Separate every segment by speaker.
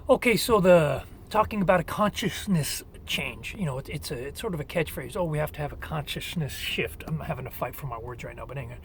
Speaker 1: Okay, so the talking about a consciousness change, it's sort of a catchphrase. Oh, we have to have a consciousness shift. I'm having a fight for my words right now, but anyway,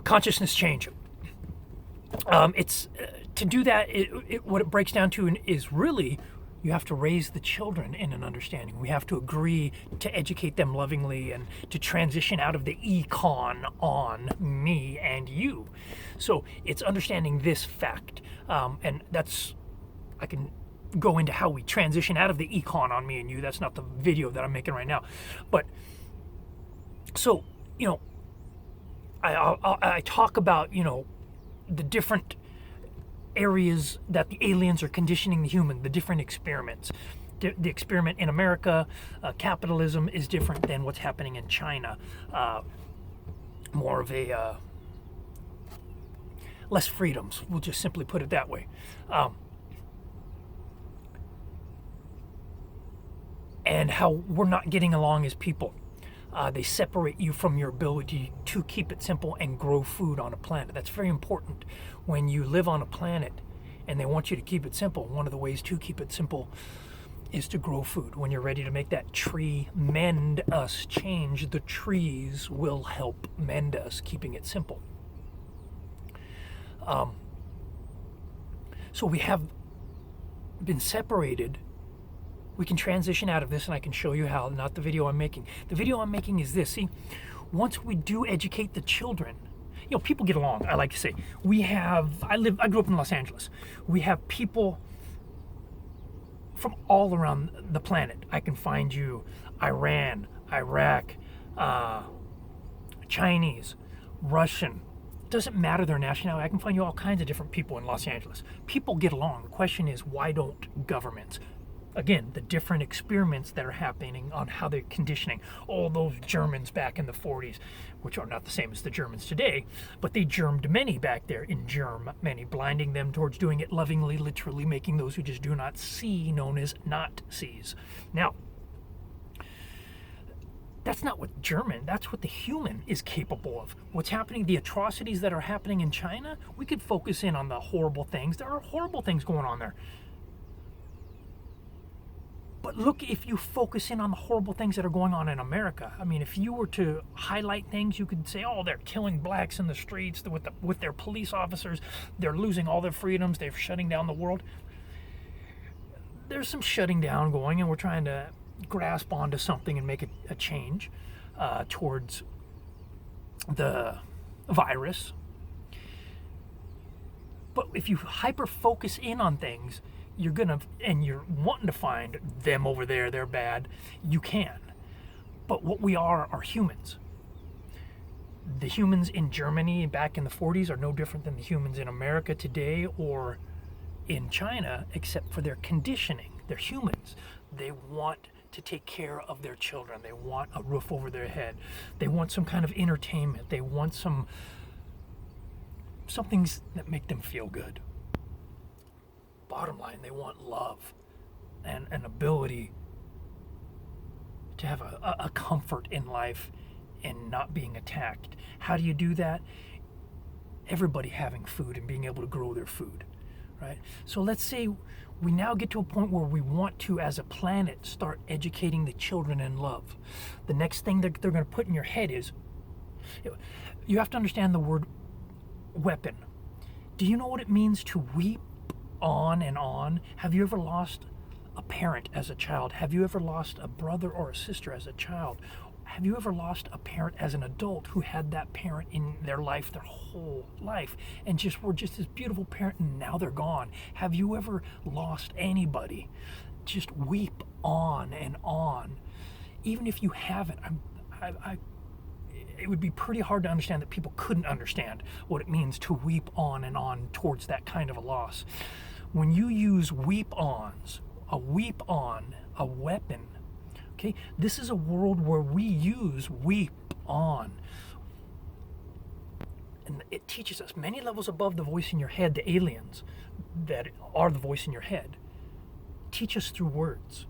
Speaker 1: consciousness change. It's to do that. What it breaks down to is really you have to raise the children in an understanding. We have to agree to educate them lovingly and to transition out of the econ on me and you. So it's understanding this fact, and that's I can go into how we transition out of the econ on me and you. That's not the video that I'm making right now, but so you know, I talk about the different areas that the aliens are conditioning the human, the different experiments. The experiment in America, capitalism, is different than what's happening in China. More of a less freedoms. We'll just simply put it that way. And how we're not getting along as people. They separate you from your ability to keep it simple and grow food on a planet. That's very important. When you live on a planet and they want you to keep it simple, one of the ways to keep it simple is to grow food. When you're ready to make that tree mend us change, the trees will help mend us, keeping it simple. So we have been separated. We can transition out of this, and I can show you how, not the video I'm making. The video I'm making is this. See, once we do educate the children, people get along, I like to say. I grew up in Los Angeles. We have people from all around the planet. I can find you Iran, Iraq, Chinese, Russian. Doesn't matter their nationality. I can find you all kinds of different people in Los Angeles. People get along. The question is, why don't governments? Again, the different experiments that are happening on how they're conditioning. All those Germans back in the 40s, which are not the same as the Germans today, but they germed many back there in Germany, blinding them towards doing it lovingly, literally making those who just do not see known as Nazis. Now, that's not what that's what the human is capable of. What's happening, the atrocities that are happening in China, we could focus in on the horrible things. There are horrible things going on there. But look, if you focus in on the horrible things that are going on in America, I mean, if you were to highlight things, you could say, oh, they're killing blacks in the streets with their police officers. They're losing all their freedoms. They're shutting down the world. There's some shutting down going, and we're trying to grasp onto something and make a change towards the virus. But if you hyper focus in on things, you're wanting to find them over there, they're bad, you can. But what we are humans. The humans in Germany back in the 40s are no different than the humans in America today or in China, except for their conditioning. They're humans. They want to take care of their children. They want a roof over their head. They want some kind of entertainment. They want some things that make them feel good. Bottom line, they want love and an ability to have a comfort in life and not being attacked. How do you do that? Everybody having food and being able to grow their food, right? So let's say we now get to a point where we want to, as a planet, start educating the children in love. The next thing that they're going to put in your head is, you have to understand the word weapon. Do you know what it means to weep on and on? Have you ever lost a parent as a child? Have you ever lost a brother or a sister as a child? Have you ever lost a parent as an adult who had that parent in their life their whole life and were just this beautiful parent and now they're gone? Have you ever lost anybody? Just weep on and on. Even if you haven't, it would be pretty hard to understand that people couldn't understand what it means to weep on and on towards that kind of a loss. When you use weep-ons, a weep-on, a weapon, okay, this is a world where we use weep-on. And it teaches us many levels above the voice in your head, the aliens that are the voice in your head, teach us through words.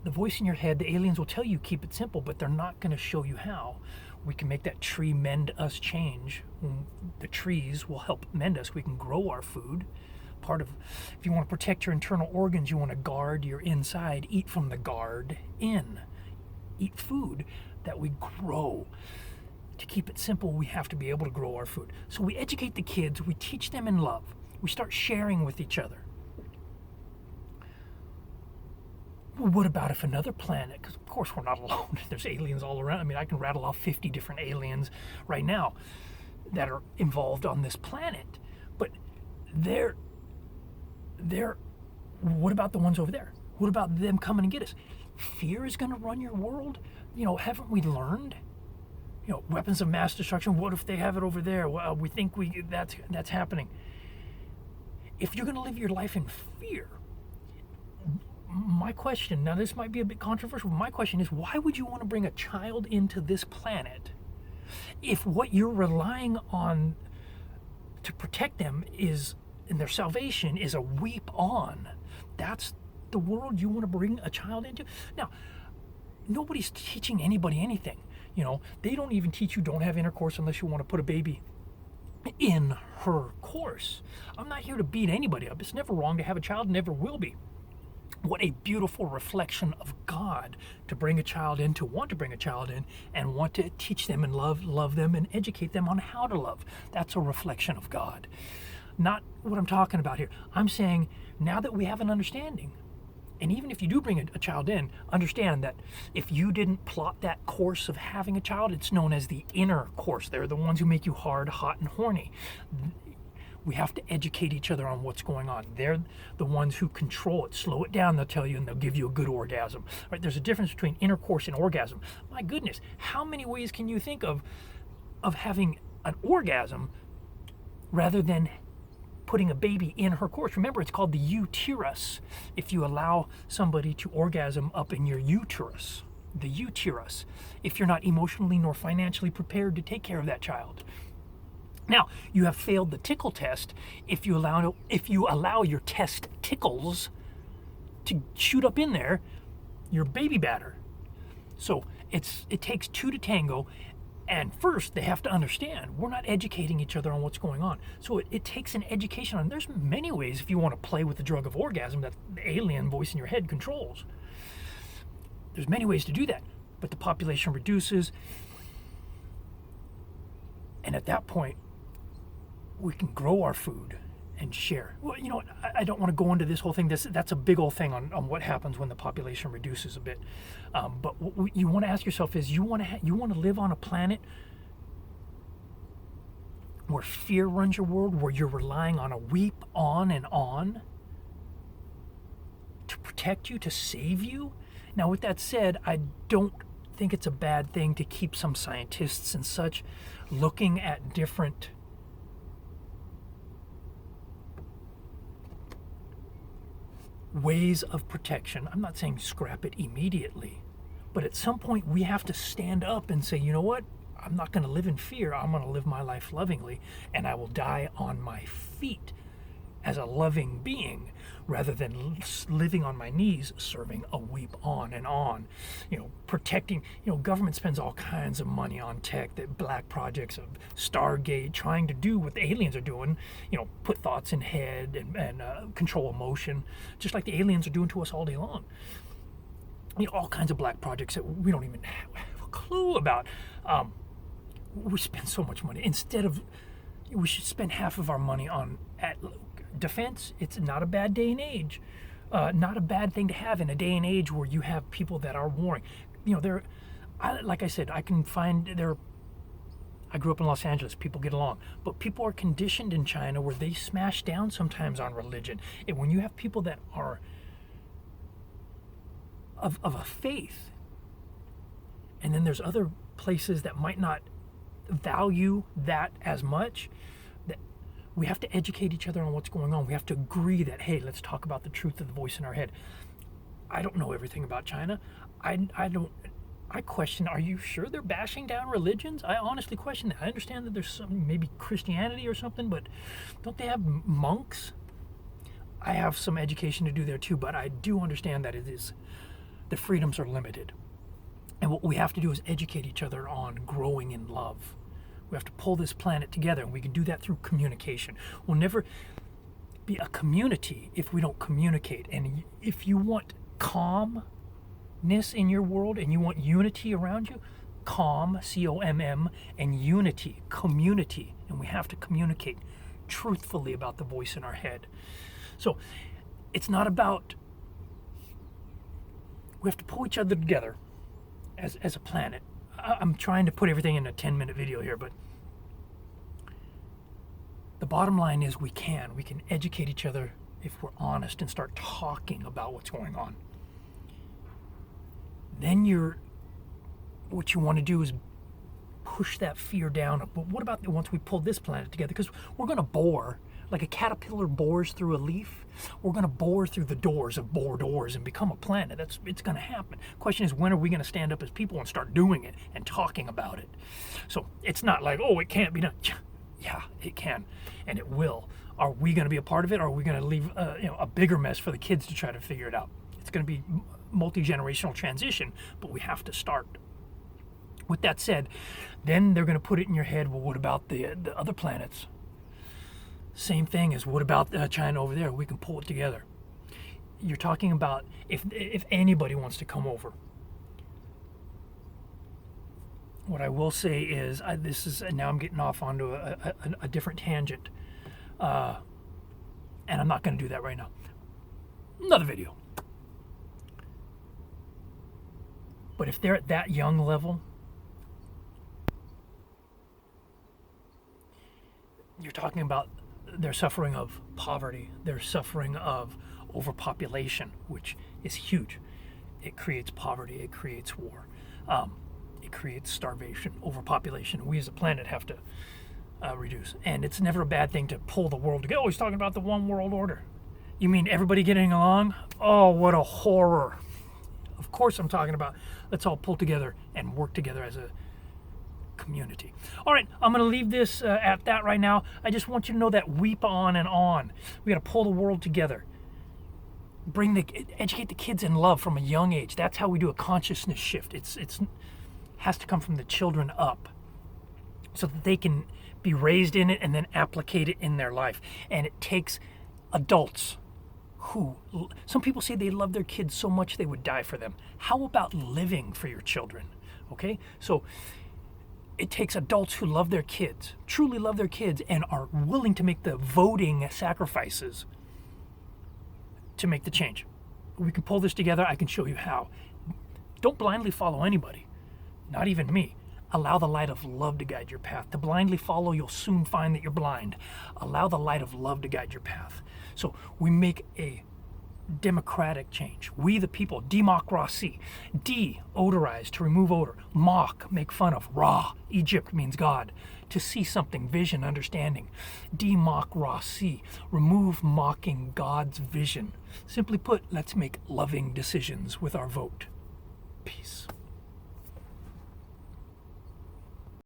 Speaker 1: The voice in your head, the aliens will tell you keep it simple, but they're not going to show you how. We can make that tree mend us change. The trees will help mend us. We can grow our food, part of, if you want to protect your internal organs, you want to guard your inside, eat from the guard in. Eat food that we grow. To keep it simple, we have to be able to grow our food. So we educate the kids, we teach them in love. We start sharing with each other. Well, what about if another planet, because of course we're not alone, there's aliens all around. I mean, I can rattle off 50 different aliens right now that are involved on this planet. But what about the ones over there? What about them coming and get us? Fear is going to run your world? Haven't we learned? Weapons of mass destruction, what if they have it over there? Well, we think that's happening. If you're going to live your life in fear, my question, now this might be a bit controversial, but my question is, why would you want to bring a child into this planet if what you're relying on to protect them and their salvation is a weep on? That's the world you want to bring a child into? Now, nobody's teaching anybody anything. They don't even teach you don't have intercourse unless you want to put a baby in her course. I'm not here to beat anybody up. It's never wrong to have a child, never will be. What a beautiful reflection of God to bring a child in, to want to bring a child in, and want to teach them and love them and educate them on how to love. That's a reflection of God. Not what I'm talking about here. I'm saying now that we have an understanding, and even if you do bring a child in, understand that if you didn't plot that course of having a child, it's known as the inner course. They're the ones who make you hard, hot, and horny. We have to educate each other on what's going on. They're the ones who control it. Slow it down, they'll tell you, and they'll give you a good orgasm. Right? There's a difference between intercourse and orgasm. My goodness, how many ways can you think of having an orgasm rather than putting a baby in her course? Remember, it's called the uterus. If you allow somebody to orgasm up in your uterus, the uterus, if you're not emotionally nor financially prepared to take care of that child. Now, you have failed the tickle test if you allow your testicles to shoot up in there, your baby batter. So it takes two to tango, and first they have to understand we're not educating each other on what's going on. So it takes an education on. There's many ways if you want to play with the drug of orgasm that the alien voice in your head controls. There's many ways to do that, but the population reduces, and at that point, we can grow our food and share. Well, I don't want to go into this whole thing. That's a big old thing on what happens when the population reduces a bit. But what you want to ask yourself is, you want to live on a planet where fear runs your world, where you're relying on a weep on and on to protect you, to save you? Now, with that said, I don't think it's a bad thing to keep some scientists and such looking at different ways of protection. I'm not saying scrap it immediately, but at some point we have to stand up and say, you know what? I'm not going to live in fear. I'm going to live my life lovingly, and I will die on my feet as a loving being rather than living on my knees serving a weep on and on. Protecting, government spends all kinds of money on tech, that black projects of Stargate, trying to do what the aliens are doing, put thoughts in head and control emotion, just like the aliens are doing to us all day long. All kinds of black projects that we don't even have a clue about. We spend so much money. We should spend half of our money on defense. It's not a bad day and age. Not a bad thing to have in a day and age where you have people that are warring. Like I said, I grew up in Los Angeles. People get along. But people are conditioned in China where they smash down sometimes on religion. And when you have people that are of a faith, and then there's other places that might not value that as much, that we have to educate each other on what's going on. We have to agree that, hey, let's talk about the truth of the voice in our head. I don't know everything about China. I question, are you sure they're bashing down religions? I honestly question that. I understand that there's some, maybe Christianity or something, but don't they have monks? I have some education to do there too, but I do understand that the freedoms are limited. And what we have to do is educate each other on growing in love. We have to pull this planet together, and we can do that through communication. be a community if we don't communicate. And if you want calmness in your world and you want unity around you, calm, C-O-M-M, and unity, community. And we have to communicate truthfully about the voice in our head. So it's not about, we have to pull each other together as a planet. I'm trying to put everything in a 10-minute video here, but the bottom line is we can educate each other if we're honest and start talking about what's going on. Then what you want to do is push that fear down. But what about once we pull this planet together? Because we're going to bore, like a caterpillar bores through a leaf. We're going to bore through the doors of bore doors and become a planet. It's going to happen. Question is, when are we going to stand up as people and start doing it and talking about it? So it's not like, oh, it can't be done. Yeah, it can, and it will. Are we going to be a part of it, or are we going to leave a bigger mess for the kids to try to figure it out? It's going to be multi-generational transition, but we have to start. With that said, then they're going to put it in your head, well, what about the other planets? Same thing as, what about China over there? We can pull it together. You're talking about if anybody wants to come over. What I will say is, now I'm getting off onto a different tangent, and I'm not going to do that right now. Another video. But if they're at that young level, you're talking about they're suffering of poverty. They're suffering of overpopulation, which is huge. It creates poverty. It creates war. It creates starvation, overpopulation. We as a planet have to reduce. And it's never a bad thing to pull the world together. Oh, he's talking about the one world order. You mean everybody getting along? Oh, what a horror. Of course I'm talking about let's all pull together and work together as a community. All right, I'm going to leave this at that right now. I just want you to know that weep on and on. We got to pull the world together. Educate the kids in love from a young age. That's how we do a consciousness shift. It's has to come from the children up, so that they can be raised in it and then applicate it in their life. And it takes adults who, some people say they love their kids so much they would die for them. How about living for your children? Okay, so it takes adults who love their kids, truly love their kids, and are willing to make the voting sacrifices to make the change. We can pull this together. I can show you how. Don't blindly follow anybody, not even me. Allow the light of love to guide your path. To blindly follow, you'll soon find that you're blind. Allow the light of love to guide your path. So we make a democratic change. We the people, democracy. De-odorize, to remove odor. Mock, make fun of. Ra, Egypt means God. To see something, vision, understanding. Democracy, remove mocking God's vision. Simply put, let's make loving decisions with our vote. Peace.